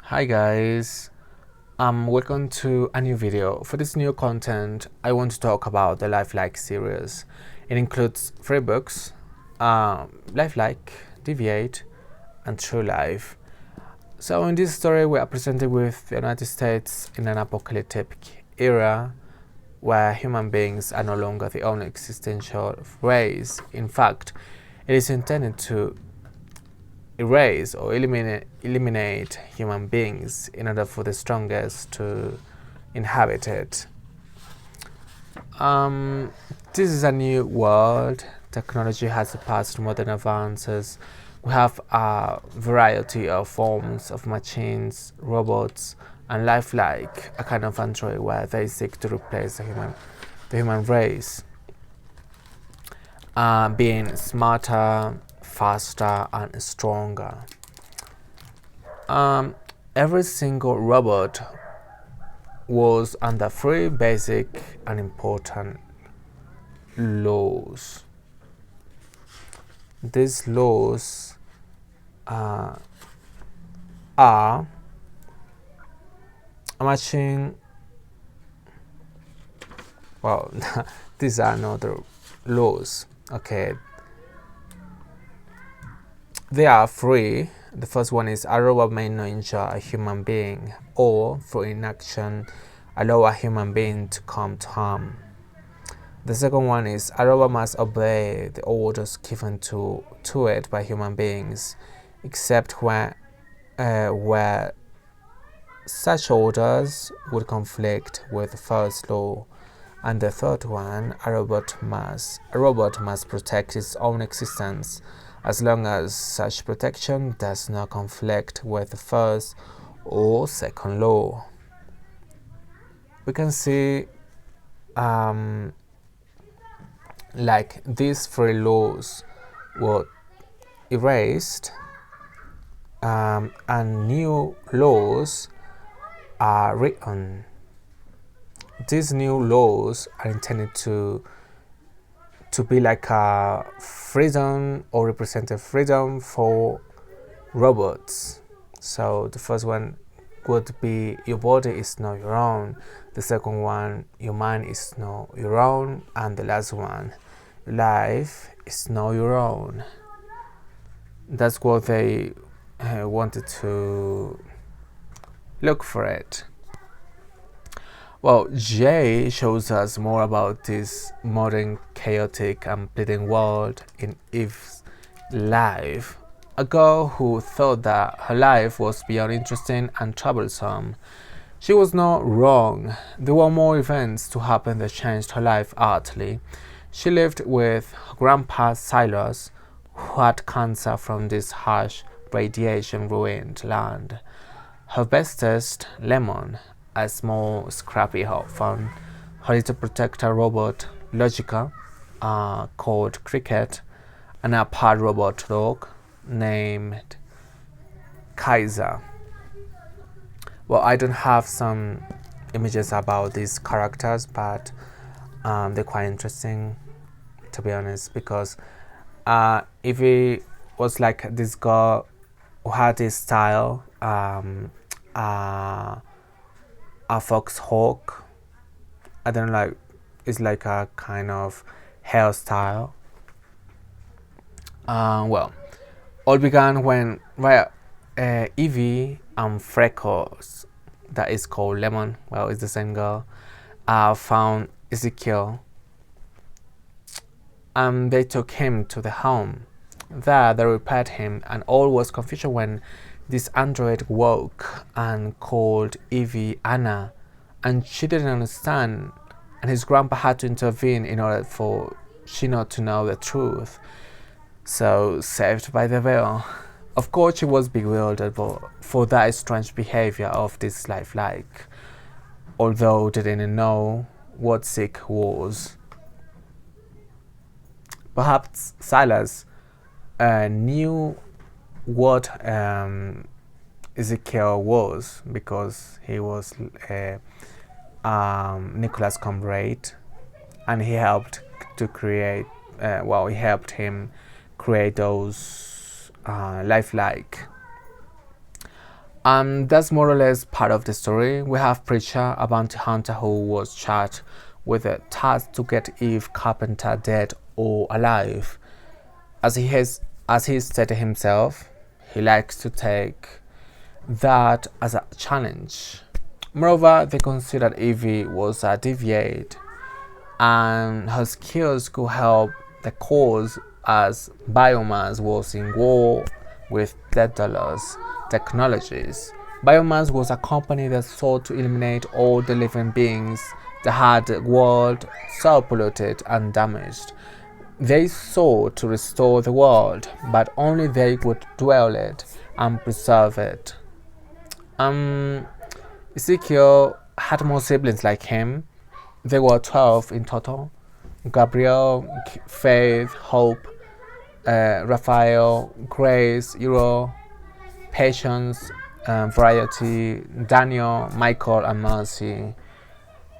Hi guys, welcome to a new video. For this new content, I want to talk about the Lifelike series. It includes 3 books, Lifelike, Deviate, and True Life. So in this story, we are presented with the United States in an apocalyptic era where human beings are no longer the only existential race. In fact, it is intended to erase or eliminate human beings in order for the strongest to inhabit it. This is a new world. Technology has surpassed modern advances. We have a variety of forms of machines, robots, and lifelike, a kind of android where they seek to replace the human race, being smarter, faster, and stronger. Every single robot was under 3 basic and important laws. These laws are a machine. Well, these are not the laws. Okay, they are 3. The first one is a robot may not injure a human being or, through inaction, allow a human being to come to harm. The second one is a robot must obey the orders given to it by human beings, except where such orders would conflict with the first law. And the third one, a robot must protect its own existence as long as such protection does not conflict with the first or second law. We can see like these 3 laws were erased, and new laws are written. These new laws are intended to be like a freedom or representative freedom for robots. So the first one would be your body is not your own. The second one, your mind is not your own. And the last one, your life is not your own. That's what they wanted to look for it. Well, Jay shows us more about this modern, chaotic, and bleeding world in Eve's life. A girl who thought that her life was beyond interesting and troublesome. She was not wrong. There were more events to happen that changed her life utterly. She lived with her grandpa Silas, who had cancer from this harsh radiation-ruined land. Her bestest, Lemon, a small, scrappy orphan, her little protector robot, Logica, called Cricket, and a pet robot dog named Kaiser. Well, I don't have some images about these characters, but they're quite interesting, to be honest, because if it was like this girl who had this style, a foxhawk, I don't know, like it's like a kind of hairstyle. Well, all began when Evie and Freckles, that is called Lemon, well, it's the same girl, found Ezekiel. They took him to the home. There they repaired him, and all was confusion when this android woke and called Evie Anna, and she didn't understand, and his grandpa had to intervene in order for she not to know the truth. So, saved by the veil. Of course she was bewildered for that strange behavior of this lifelike, although they didn't know what sick was. Perhaps Silas knew what Ezekiel was, because he was Nicholas' comrade, and he helped to create. He helped him create those lifelike. That's more or less part of the story. We have Preacher, a bounty hunter who was charged with a task to get Eve Carpenter dead or alive. As he stated himself, he likes to take that as a challenge. Moreover, they considered Evie was a deviate and her skills could help the cause as Biomass was in war with Daedalus Technologies. Biomass was a company that sought to eliminate all the living beings that had the world so polluted and damaged. They sought to restore the world, but only they would dwell it and preserve it. Ezekiel had more siblings like him. There were 12 in total: Gabriel, Faith, Hope, Raphael, Grace, Euro, Patience, Variety, Daniel, Michael, and Mercy.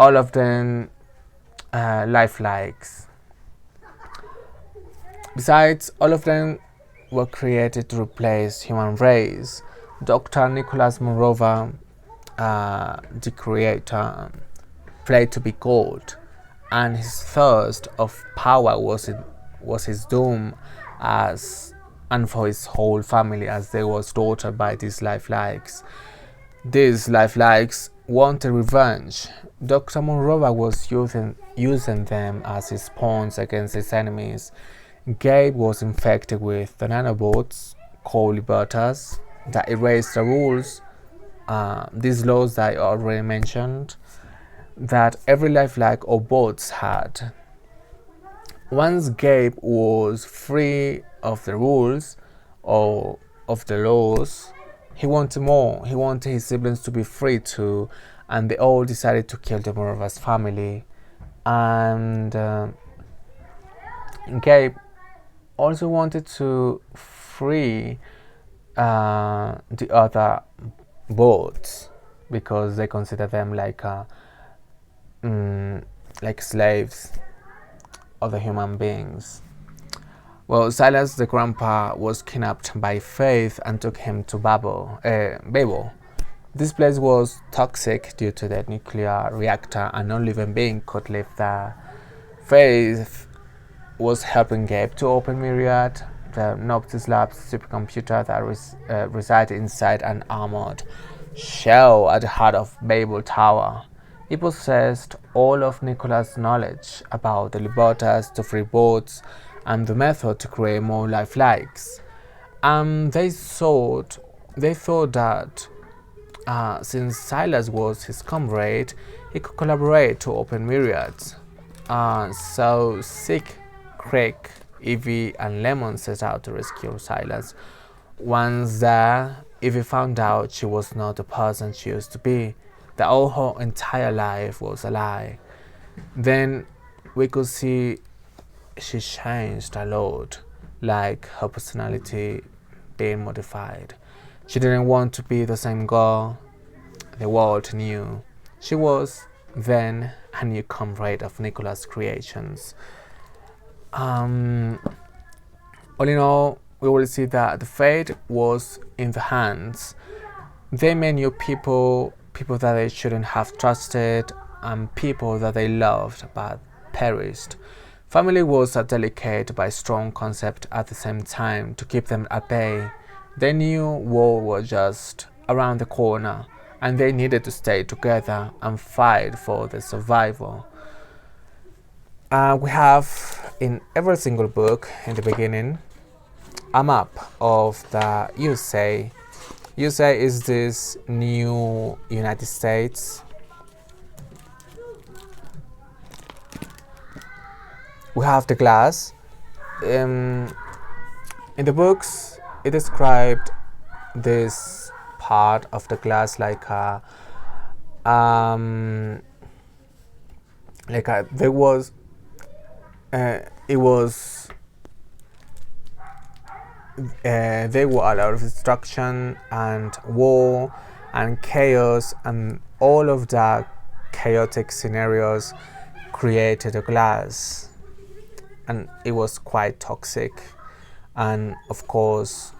All of them lifelikes. Besides, all of them were created to replace human race. Dr. Nicholas Morova, the creator, played to be God, and his thirst of power was his doom, as and for his whole family, as they was slaughtered by these lifelikes. These lifelikes wanted revenge. Dr. Morova was using them as his pawns against his enemies. Gabe was infected with the nanobots called Libertas that erased the rules, these laws that I already mentioned, that every lifelike or bots had. Once Gabe was free of the rules or of the laws, he wanted more. He wanted his siblings to be free too, and they all decided to kill the Morovas family. And Gabe also wanted to free the other boats because they consider them like slaves of the human beings. Well, Silas the grandpa was kidnapped by Faith and took him to Babel. This place was toxic due to the nuclear reactor, and no living being could live there. Faith was helping Gabe to open Myriad, the Noctis Labs supercomputer that resided inside an armored shell at the heart of Babel Tower. He possessed all of Nicholas' knowledge about the Libertas, the free boats, and the method to create more lifelikes. They thought that since Silas was his comrade, he could collaborate to open Myriads. So Sick, Craig, Evie, and Lemon set out to rescue Silas. Once there, Evie found out she was not the person she used to be, that all her entire life was a lie. Then we could see she changed a lot, like her personality being modified. She didn't want to be the same girl the world knew. She was then a new comrade of Nicholas' creations. All in all, we will see that the fate was in the hands. They made new people that they shouldn't have trusted, and people that they loved but perished. Family was a delicate but strong concept at the same time to keep them at bay. They knew war was just around the corner, and they needed to stay together and fight for their survival. We have in every single book in the beginning a map of the USA. USA is this new United States. We have the glass. In the books, it described this part of the glass like there was there were a lot of destruction and war and chaos, and all of the chaotic scenarios created a glass, and it was quite toxic, and of course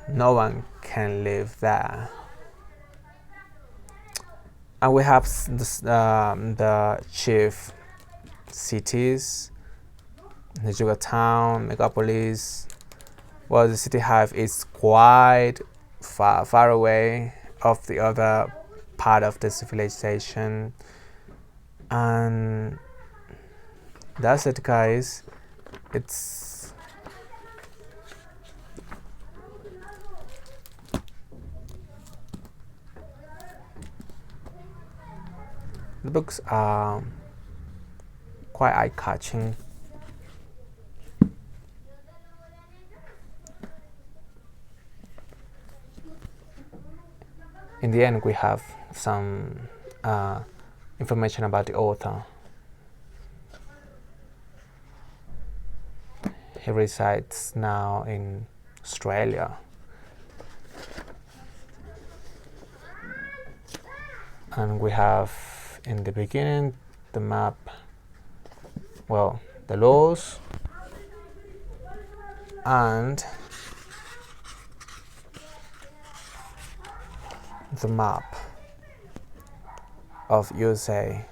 no one can live there. And we have the chief cities, Nijuga town, Megapolis. Well, the city hive is quite far away of the other part of the civilization. And that's it, guys. It's the books are quite eye-catching. In the end, we have some information about the author. He resides now in Australia. And we have in the beginning the map, well, the laws, and the map of USA.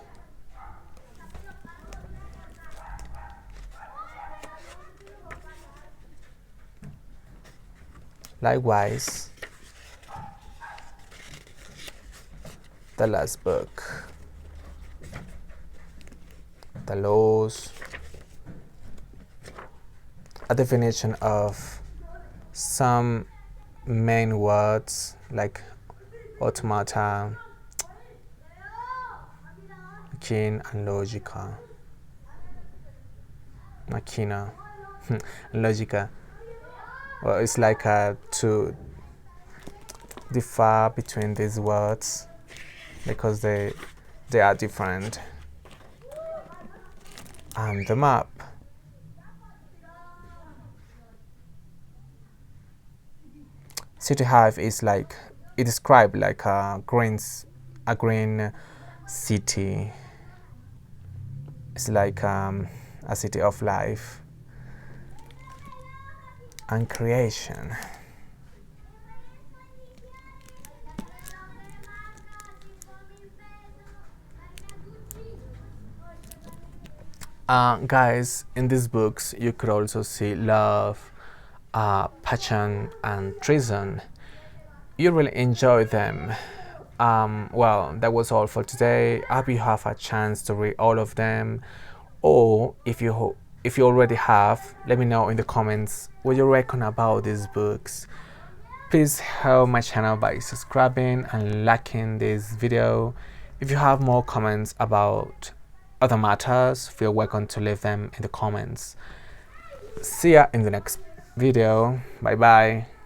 Likewise, the last book, the laws, a definition of some main words like automata, machine, and logica. Machina and logica. Well, it's like to differ between these words because they are different. And the map. City hive is like, it described like a green city. It's like a city of life and creation. Guys, in these books you could also see love, passion, and treason. You really enjoy them. Well, that was all for today. I hope you have a chance to read all of them, or if you already have, let me know in the comments what you reckon about these books. Please help my channel by subscribing and liking this video. If you have more comments about other matters, feel welcome to leave them in the comments. See ya in the next video. Bye bye.